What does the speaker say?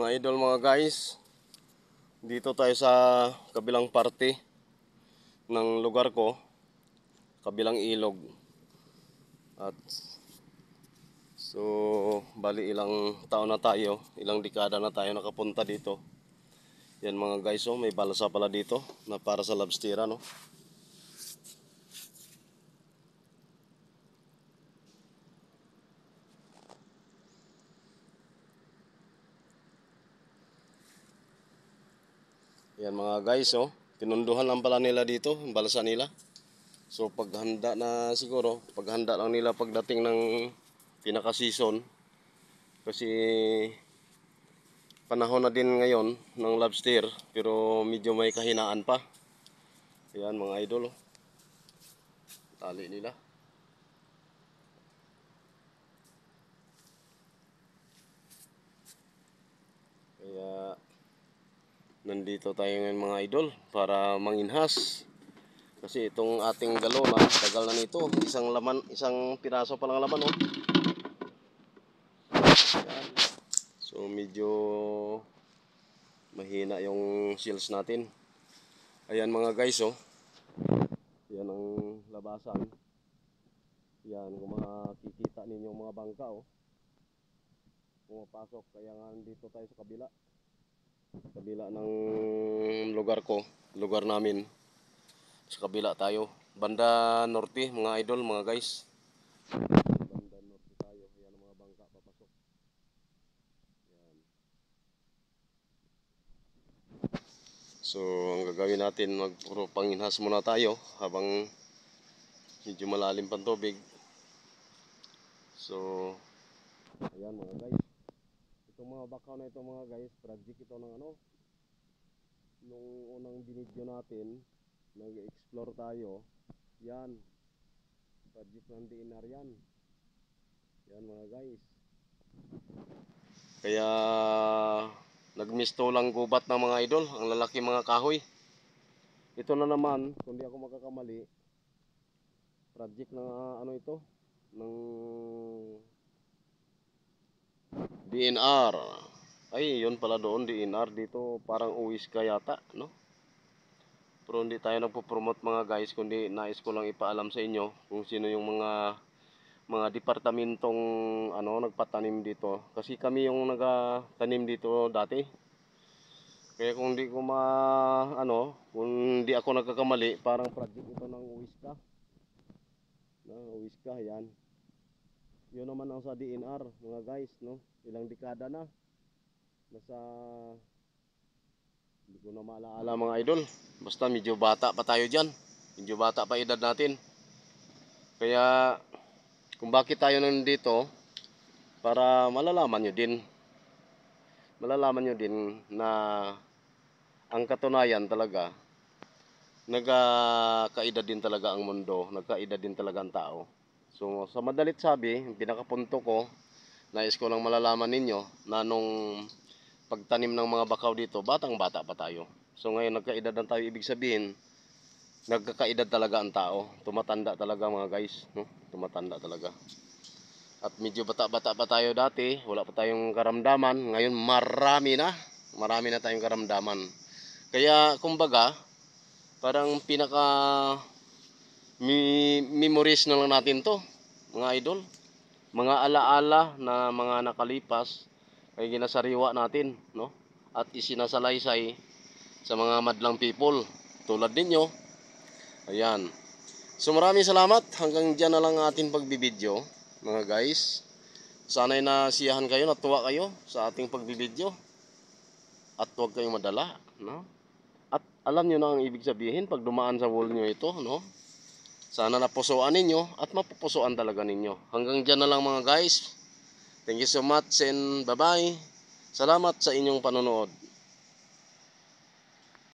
Mga idol, mga guys, dito tayo sa kabilang parte ng lugar ko, kabilang ilog. At so bali ilang taon na tayo, ilang dekada na tayo nakapunta dito. Yan mga guys, oh, may balsa pala dito na para sa lobstera, no. Yan mga guys, oh, tinunduhan lang pala nila dito, yung balsa nila. So paghanda na siguro, paghanda lang nila pagdating ng pinaka-season. Kasi panahon na din ngayon ng lobster, pero medyo may kahinaan pa. Ayan mga idol, oh. Tali nila. Kaya nandito tayo ngayon mga idol para manginhas. Kasi itong ating galona, tagal na nito. Isang piraso pa lang laman, oh. Ayan. So medyo mahina yung shells natin. Ayan mga guys, oh. Yan ang labasan. Yan, kung makikita ninyo mga bangka, oh, pumapasok. Kaya nga dito tayo sa kabila ng lugar ko, lugar namin. Sa kabila tayo, banda norte mga idol, mga guys. Banda norte tayo. Yan ang mga bangka papasok. Yan. So ang gagawin natin, magpuro panginhas muna tayo habang medyo malalim pang tubig. So ayan mga guys, itong mga bakaw na ito mga guys, project ito ng ano, nung unang binidyo natin, nag-explore tayo. Yan, project ng DNR yan. Yan mga guys. Kaya nagmisto lang gubat ng mga idol, ang lalaki mga kahoy. Ito na naman, kung di ako magkakamali, project ng ano ito, ng DNR. Ay, yun pala doon, DNR. Dito parang uwis ka yata, no? Pero hindi tayo nagpo-promote mga guys, kundi nais ko lang ipaalam sa inyo kung sino yung mga departamentong ano nagpatanim dito. Kasi kami yung nagtanim dito dati. Kaya kung di ko kung di ako nagkakamali, parang project ito ng Uwiska. Uwiska, yan. Yun naman ang sa DNR, mga guys, no? Ilang dekada na. Nasa, hindi ko na maalaala mga idol. Basta medyo bata pa tayo dyan. Medyo bata pa edad natin. Kaya, kung bakit tayo nandito, para malalaman nyo din. Malalaman nyo din na ang katunayan talaga, nagkaedad din talaga ang mundo, nagkaedad din talaga ang tao. So sa madalit sabi, pinakapunto ko, nais ko lang malalaman ninyo na nung pagtanim ng mga bakaw dito, batang bata pa tayo. So ngayon nagkaedad na tayo, ibig sabihin nagkakaedad talaga ang tao. Tumatanda talaga mga guys, no? Tumatanda talaga. At medyo bata-bata pa tayo dati, wala pa tayong karamdaman. Ngayon marami na tayong karamdaman. Kaya kumbaga, parang pinaka memories na lang natin to, mga idol. Mga alaala na mga nakalipas ay ginasariwa natin, no? At isinasalaysay sa mga madlang people tulad ninyo. Ayan. So maraming salamat. Hanggang dyan na lang ating pagbibideo, mga guys. Sana'y nasiyahan kayo, natuwa kayo sa ating pagbibideo. At huwag kayong madala, no? At alam nyo na ang ibig sabihin pag dumaan sa wall nyo ito, no? Sana napusuan ninyo at mapupusuan talaga ninyo. Hanggang dyan na lang mga guys. Thank you so much and bye-bye. Salamat sa inyong panonood.